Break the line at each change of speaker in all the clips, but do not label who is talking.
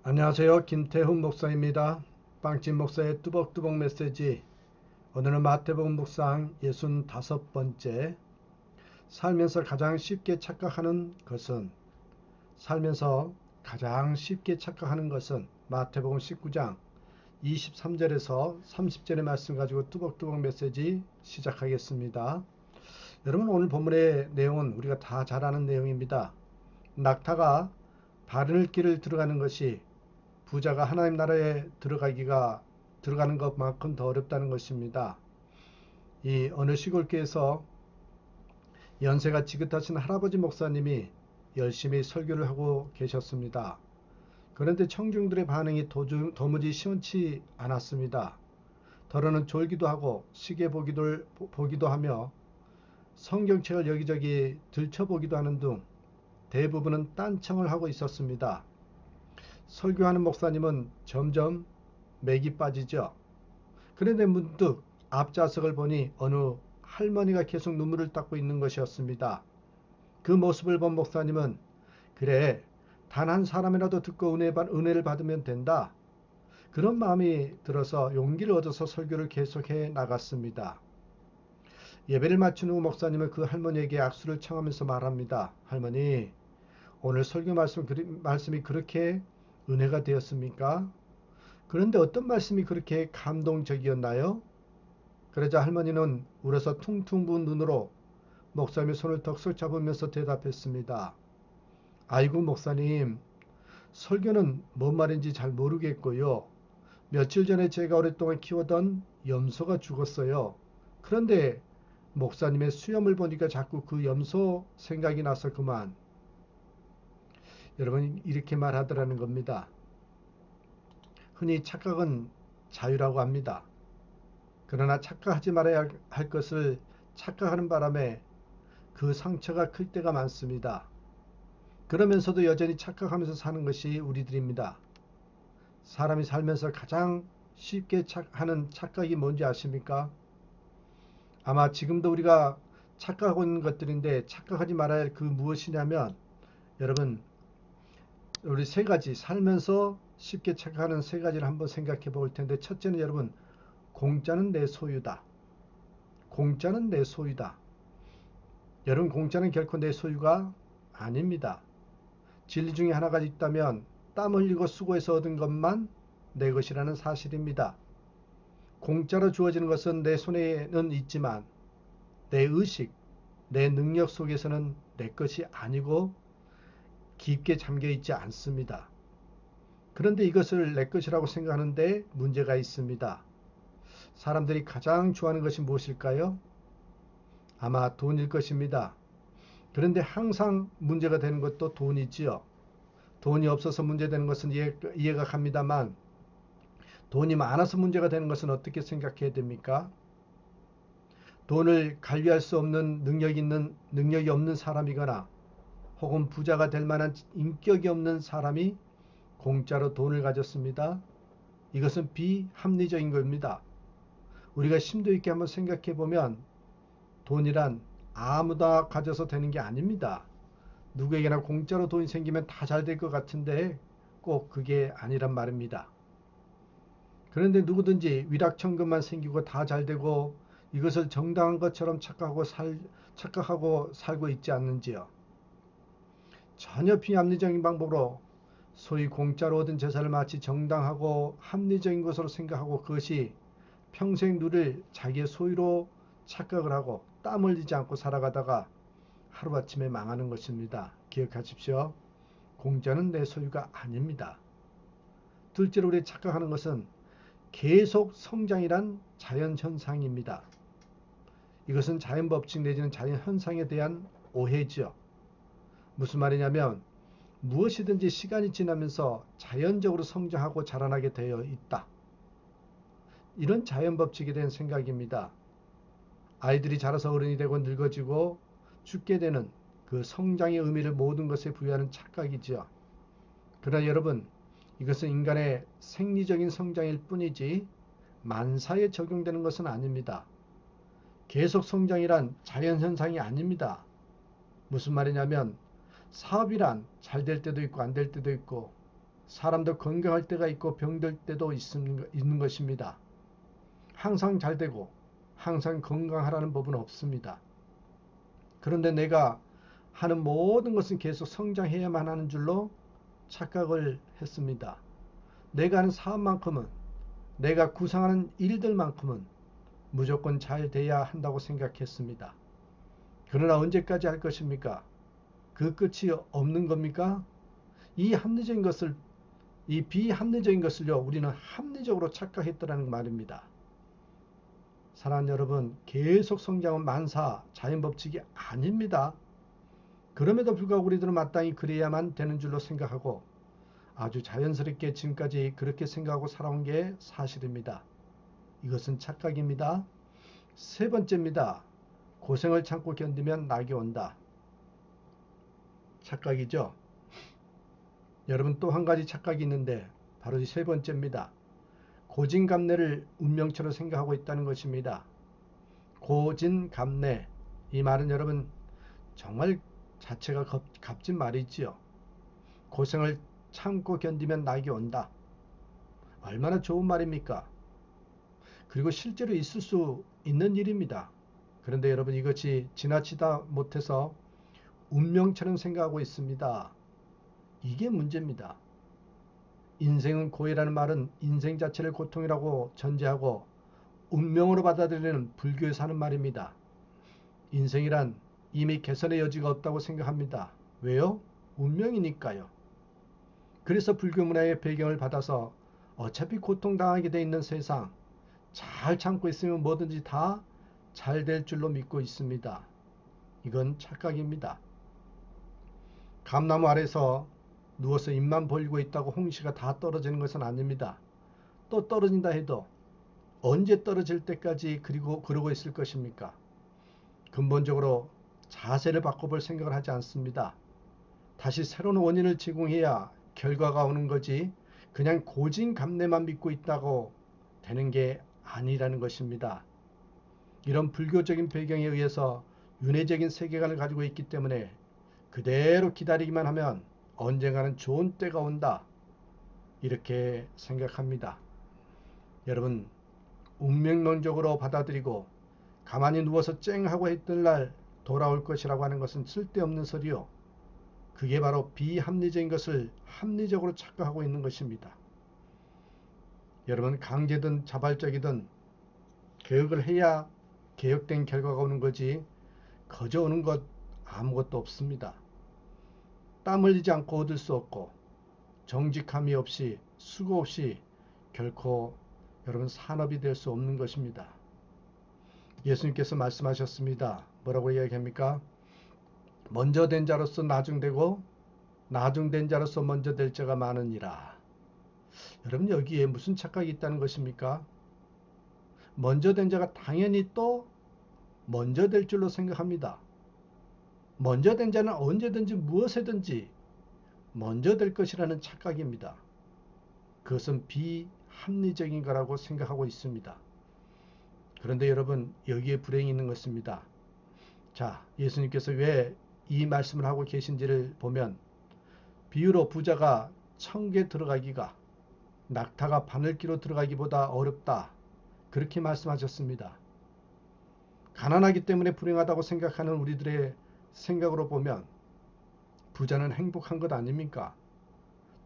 안녕하세요. 김태훈 목사입니다. 빵집 목사의 뚜벅뚜벅 메시지. 오늘은 마태복음 묵상 65번째. 살면서 가장 쉽게 착각하는 것은 살면서 가장 쉽게 착각하는 것은 마태복음 19장 23절에서 30절의 말씀 가지고 뚜벅뚜벅 메시지 시작하겠습니다. 여러분, 오늘 본문의 내용은 우리가 다 잘 아는 내용입니다. 낙타가 바늘길을 들어가는 것이 부자가 하나님 나라에 들어가는 것만큼 더 어렵다는 것입니다. 이 어느 시골교에서 연세가 지긋하신 할아버지 목사님이 열심히 설교를 하고 계셨습니다. 그런데 청중들의 반응이 도무지 시원치 않았습니다. 더러는 졸기도 하고 시계 보기도 하며 성경책을 여기저기 들춰보기도 하는 등 대부분은 딴청을 하고 있었습니다. 설교하는 목사님은 점점 맥이 빠지죠. 그런데 문득 앞좌석을 보니 어느 할머니가 계속 눈물을 닦고 있는 것이었습니다. 그 모습을 본 목사님은 그래, 단 한 사람이라도 듣고 은혜를 받으면 된다. 그런 마음이 들어서 용기를 얻어서 설교를 계속해 나갔습니다. 예배를 마친 후 목사님은 그 할머니에게 악수를 청하면서 말합니다. 할머니, 오늘 설교 말씀이 그렇게 은혜가 되었습니까? 그런데 어떤 말씀이 그렇게 감동적이었나요? 그러자 할머니는 울어서 퉁퉁 부은 눈으로 목사님의 손을 덕석 잡으면서 대답했습니다. 아이고 목사님, 설교는 뭔 말인지 잘 모르겠고요. 며칠 전에 제가 오랫동안 키우던 염소가 죽었어요. 그런데 목사님의 수염을 보니까 자꾸 그 염소 생각이 나서 그만. 여러분, 이렇게 말하더라는 겁니다. 흔히 착각은 자유라고 합니다. 그러나 착각하지 말아야 할 것을 착각하는 바람에 그 상처가 클 때가 많습니다. 그러면서도 여전히 착각하면서 사는 것이 우리들입니다. 사람이 살면서 가장 쉽게 하는 착각이 뭔지 아십니까? 아마 지금도 우리가 착각하고 있는 것들인데 착각하지 말아야 할 그 무엇이냐면 여러분, 우리 세 가지 살면서 쉽게 착각하는 세 가지를 한번 생각해 볼 텐데, 첫째는 여러분, 공짜는 내 소유다. 공짜는 내 소유다. 여러분, 공짜는 결코 내 소유가 아닙니다. 진리 중에 하나가 있다면 땀 흘리고 수고해서 얻은 것만 내 것이라는 사실입니다. 공짜로 주어지는 것은 내 손에는 있지만 내 의식, 내 능력 속에서는 내 것이 아니고 깊게 잠겨 있지 않습니다. 그런데 이것을 내 것이라고 생각하는데 문제가 있습니다. 사람들이 가장 좋아하는 것이 무엇일까요? 아마 돈일 것입니다. 그런데 항상 문제가 되는 것도 돈이지요. 돈이 없어서 문제되는 것은 이해가 갑니다만 돈이 많아서 문제가 되는 것은 어떻게 생각해야 됩니까? 돈을 관리할 수 없는 능력이 없는 사람이거나 혹은 부자가 될 만한 인격이 없는 사람이 공짜로 돈을 가졌습니다. 이것은 비합리적인 겁니다. 우리가 심도 있게 한번 생각해 보면 돈이란 아무나 가져서 되는 게 아닙니다. 누구에게나 공짜로 돈이 생기면 다 잘 될 것 같은데 꼭 그게 아니란 말입니다. 그런데 누구든지 위락천금만 생기고 다 잘 되고 이것을 정당한 것처럼 착각하고 살고 있지 않는지요. 전혀 비합리적인 방법으로 소위 공짜로 얻은 재산을 마치 정당하고 합리적인 것으로 생각하고 그것이 평생 누릴 자기의 소유로 착각을 하고 땀 흘리지 않고 살아가다가 하루아침에 망하는 것입니다. 기억하십시오. 공짜는 내 소유가 아닙니다. 둘째로 우리 착각하는 것은 계속 성장이란 자연현상입니다. 이것은 자연법칙 내지는 자연현상에 대한 오해죠. 무슨 말이냐면 무엇이든지 시간이 지나면서 자연적으로 성장하고 자라나게 되어 있다. 이런 자연법칙에 대한 생각입니다. 아이들이 자라서 어른이 되고 늙어지고 죽게 되는 그 성장의 의미를 모든 것에 부여하는 착각이죠. 그러나 여러분, 이것은 인간의 생리적인 성장일 뿐이지 만사에 적용되는 것은 아닙니다. 계속 성장이란 자연현상이 아닙니다. 무슨 말이냐면 사업이란 잘 될 때도 있고 안 될 때도 있고 사람도 건강할 때가 있고 병들 때도 있는 것입니다. 항상 잘 되고 항상 건강하라는 법은 없습니다. 그런데 내가 하는 모든 것은 계속 성장해야만 하는 줄로 착각을 했습니다. 내가 하는 사업만큼은, 내가 구상하는 일들만큼은 무조건 잘 돼야 한다고 생각했습니다. 그러나 언제까지 할 것입니까? 그 끝이 없는 겁니까? 이 비합리적인 것을요, 우리는 합리적으로 착각했더라는 말입니다. 사랑하는 여러분, 계속 성장은 만사, 자연법칙이 아닙니다. 그럼에도 불구하고 우리들은 마땅히 그래야만 되는 줄로 생각하고 아주 자연스럽게 지금까지 그렇게 생각하고 살아온 게 사실입니다. 이것은 착각입니다. 세 번째입니다. 고생을 참고 견디면 낙이 온다. 착각이죠. 여러분, 또 한 가지 착각이 있는데 바로 이 세 번째입니다. 고진감래를 운명처럼 생각하고 있다는 것입니다. 고진감래, 이 말은 여러분 정말 자체가 값진 말이지요. 고생을 참고 견디면 낙이 온다. 얼마나 좋은 말입니까? 그리고 실제로 있을 수 있는 일입니다. 그런데 여러분, 이것이 지나치다 못해서 운명처럼 생각하고 있습니다. 이게 문제입니다. 인생은 고해라는 말은 인생 자체를 고통이라고 전제하고 운명으로 받아들이는 불교에서 하는 말입니다. 인생이란 이미 개선의 여지가 없다고 생각합니다. 왜요? 운명이니까요. 그래서 불교 문화의 배경을 받아서 어차피 고통당하게 돼 있는 세상, 잘 참고 있으면 뭐든지 다 잘 될 줄로 믿고 있습니다. 이건 착각입니다. 감나무 아래서 누워서 입만 벌리고 있다고 홍시가 다 떨어지는 것은 아닙니다. 또 떨어진다 해도 언제 떨어질 때까지 그러고 있을 것입니까? 근본적으로 자세를 바꿔볼 생각을 하지 않습니다. 다시 새로운 원인을 제공해야 결과가 오는 거지 그냥 고진감래만 믿고 있다고 되는 게 아니라는 것입니다. 이런 불교적인 배경에 의해서 윤회적인 세계관을 가지고 있기 때문에 그대로 기다리기만 하면 언젠가는 좋은 때가 온다, 이렇게 생각합니다. 여러분, 운명론적으로 받아들이고 가만히 누워서 쨍하고 했던 날 돌아올 것이라고 하는 것은 쓸데없는 소리요. 그게 바로 비합리적인 것을 합리적으로 착각하고 있는 것입니다. 여러분, 강제든 자발적이든 개혁을 해야 개혁된 결과가 오는 거지 거저 오는 것 아무것도 없습니다. 땀 흘리지 않고 얻을 수 없고 정직함이 없이 수고 없이 결코 여러분 산업이 될 수 없는 것입니다. 예수님께서 말씀하셨습니다. 뭐라고 이야기합니까? 먼저 된 자로서 나중되고 나중된 자로서 먼저 될 자가 많으니라. 여러분, 여기에 무슨 착각이 있다는 것입니까? 먼저 된 자가 당연히 또 먼저 될 줄로 생각합니다. 먼저 된 자는 언제든지 무엇에든지 먼저 될 것이라는 착각입니다. 그것은 비합리적인 거라고 생각하고 있습니다. 그런데 여러분, 여기에 불행이 있는 것입니다. 자, 예수님께서 왜 이 말씀을 하고 계신지를 보면 비유로 부자가 천국에 들어가기가 낙타가 바늘기로 들어가기보다 어렵다, 그렇게 말씀하셨습니다. 가난하기 때문에 불행하다고 생각하는 우리들의 생각으로 보면 부자는 행복한 것 아닙니까?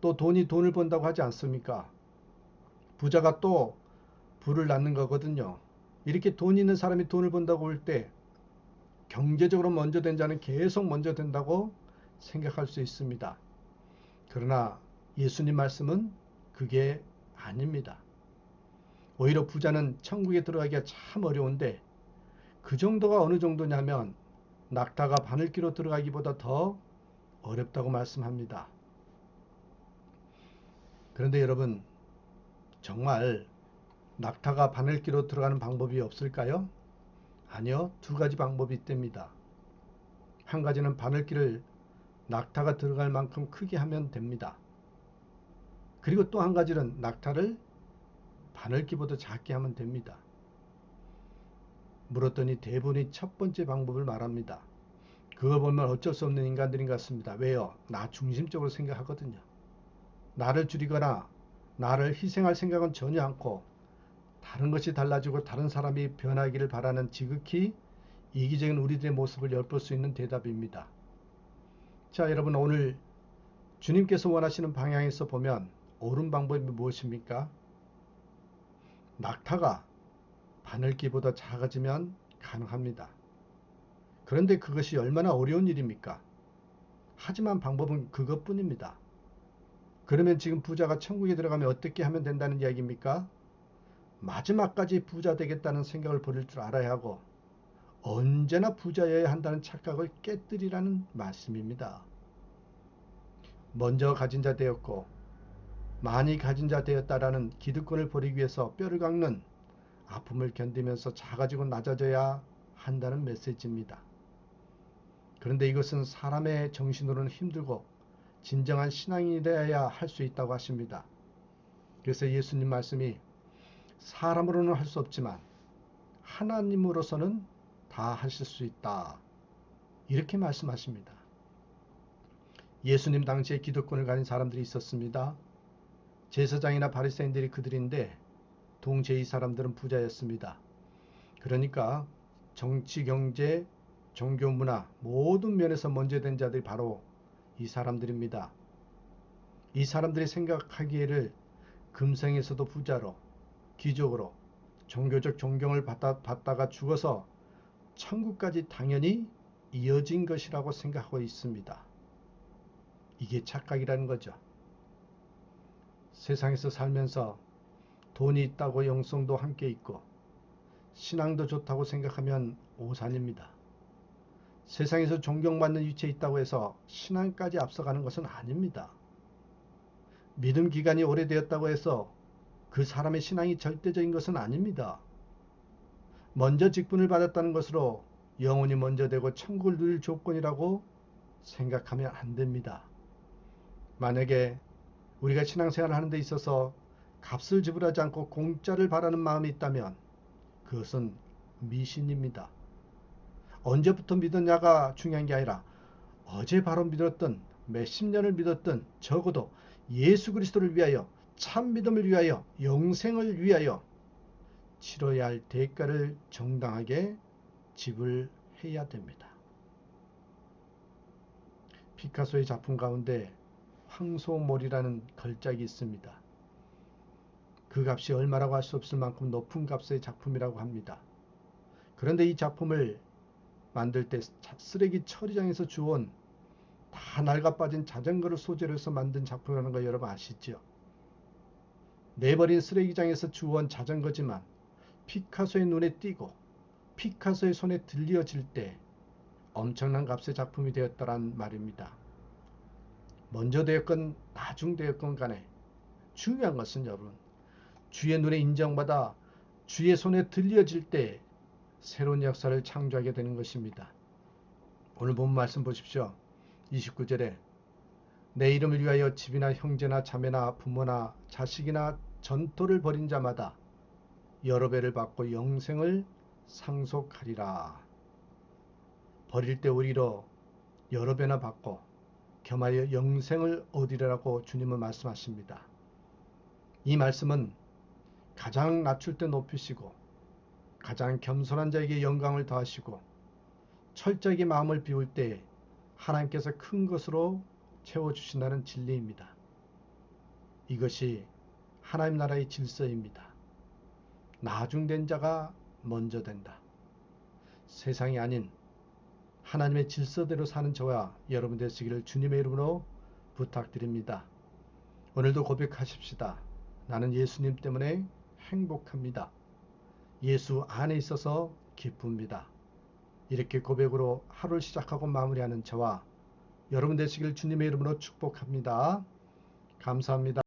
또 돈이 돈을 번다고 하지 않습니까? 부자가 또 부를 낳는 거거든요. 이렇게 돈 있는 사람이 돈을 번다고 할 때 경제적으로 먼저 된 자는 계속 먼저 된다고 생각할 수 있습니다. 그러나 예수님 말씀은 그게 아닙니다. 오히려 부자는 천국에 들어가기가 참 어려운데 그 정도가 어느 정도냐면 낙타가 바늘기로 들어가기보다 더 어렵다고 말씀합니다. 그런데 여러분, 정말 낙타가 바늘기로 들어가는 방법이 없을까요? 아니요, 두 가지 방법이 있답니다. 한 가지는 바늘기를 낙타가 들어갈 만큼 크게 하면 됩니다. 그리고 또 한 가지는 낙타를 바늘기보다 작게 하면 됩니다. 물었더니 대부분이 첫 번째 방법을 말합니다. 그거 보면 어쩔 수 없는 인간들인 것 같습니다. 왜요? 나 중심적으로 생각하거든요. 나를 줄이거나 나를 희생할 생각은 전혀 않고 다른 것이 달라지고 다른 사람이 변하기를 바라는 지극히 이기적인 우리들의 모습을 엿볼 수 있는 대답입니다. 자, 여러분, 오늘 주님께서 원하시는 방향에서 보면 옳은 방법이 무엇입니까? 낙타가 바늘기보다 작아지면 가능합니다. 그런데 그것이 얼마나 어려운 일입니까? 하지만 방법은 그것뿐입니다. 그러면 지금 부자가 천국에 들어가면 어떻게 하면 된다는 이야기입니까? 마지막까지 부자 되겠다는 생각을 버릴 줄 알아야 하고 언제나 부자여야 한다는 착각을 깨뜨리라는 말씀입니다. 먼저 가진 자 되었고 많이 가진 자 되었다라는 기득권을 버리기 위해서 뼈를 깎는 아픔을 견디면서 작아지고 낮아져야 한다는 메시지입니다. 그런데 이것은 사람의 정신으로는 힘들고 진정한 신앙이라야 할 수 있다고 하십니다. 그래서 예수님 말씀이 사람으로는 할 수 없지만 하나님으로서는 다 하실 수 있다. 이렇게 말씀하십니다. 예수님 당시에 기득권을 가진 사람들이 있었습니다. 제사장이나 바리새인들이 그들인데 동시에 이 사람들은 부자였습니다. 그러니까 정치, 경제, 종교, 문화 모든 면에서 먼저 된 자들이 바로 이 사람들입니다. 이 사람들이 생각하기에를 금생에서도 부자로 귀족으로 종교적 존경을 받다가 죽어서 천국까지 당연히 이어진 것이라고 생각하고 있습니다. 이게 착각이라는 거죠. 세상에서 살면서 돈이 있다고 영성도 함께 있고 신앙도 좋다고 생각하면 오산입니다. 세상에서 존경받는 위치에 있다고 해서 신앙까지 앞서가는 것은 아닙니다. 믿음 기간이 오래되었다고 해서 그 사람의 신앙이 절대적인 것은 아닙니다. 먼저 직분을 받았다는 것으로 영혼이 먼저 되고 천국을 누릴 조건이라고 생각하면 안 됩니다. 만약에 우리가 신앙생활을 하는 데 있어서 값을 지불하지 않고 공짜를 바라는 마음이 있다면 그것은 미신입니다. 언제부터 믿었냐가 중요한 게 아니라 어제 바로 믿었던 몇십 년을 믿었던 적어도 예수 그리스도를 위하여 참 믿음을 위하여 영생을 위하여 치러야 할 대가를 정당하게 지불해야 됩니다. 피카소의 작품 가운데 황소몰이라는 걸작이 있습니다. 그 값이 얼마라고 할 수 없을 만큼 높은 값의 작품이라고 합니다. 그런데 이 작품을 만들 때 쓰레기 처리장에서 주운 다 낡아빠진 자전거를 소재로 해서 만든 작품이라는 거 여러분 아시죠? 내버린 쓰레기장에서 주운 자전거지만 피카소의 눈에 띄고 피카소의 손에 들려질 때 엄청난 값의 작품이 되었다란 말입니다. 먼저 되었건 나중 되었건 간에 중요한 것은 여러분 주의 눈에 인정받아 주의 손에 들려질 때 새로운 역사를 창조하게 되는 것입니다. 오늘 본 말씀 보십시오. 29절에 내 이름을 위하여 집이나 형제나 자매나 부모나 자식이나 전토를 벌인 자마다 여러 배를 받고 영생을 상속하리라. 버릴 때 오히려 여러 배나 받고 겸하여 영생을 얻으리라고 주님은 말씀하십니다. 이 말씀은 가장 낮출 때 높이시고 가장 겸손한 자에게 영광을 더하시고 철저하게 마음을 비울 때 하나님께서 큰 것으로 채워주신다는 진리입니다. 이것이 하나님 나라의 질서입니다. 나중된 자가 먼저 된다. 세상이 아닌 하나님의 질서대로 사는 저와 여러분 되시기를 주님의 이름으로 부탁드립니다. 오늘도 고백하십시다. 나는 예수님 때문에 행복합니다. 예수 안에 있어서 기쁩니다. 이렇게 고백으로 하루를 시작하고 마무리하는 저와 여러분 되시기를 주님의 이름으로 축복합니다. 감사합니다.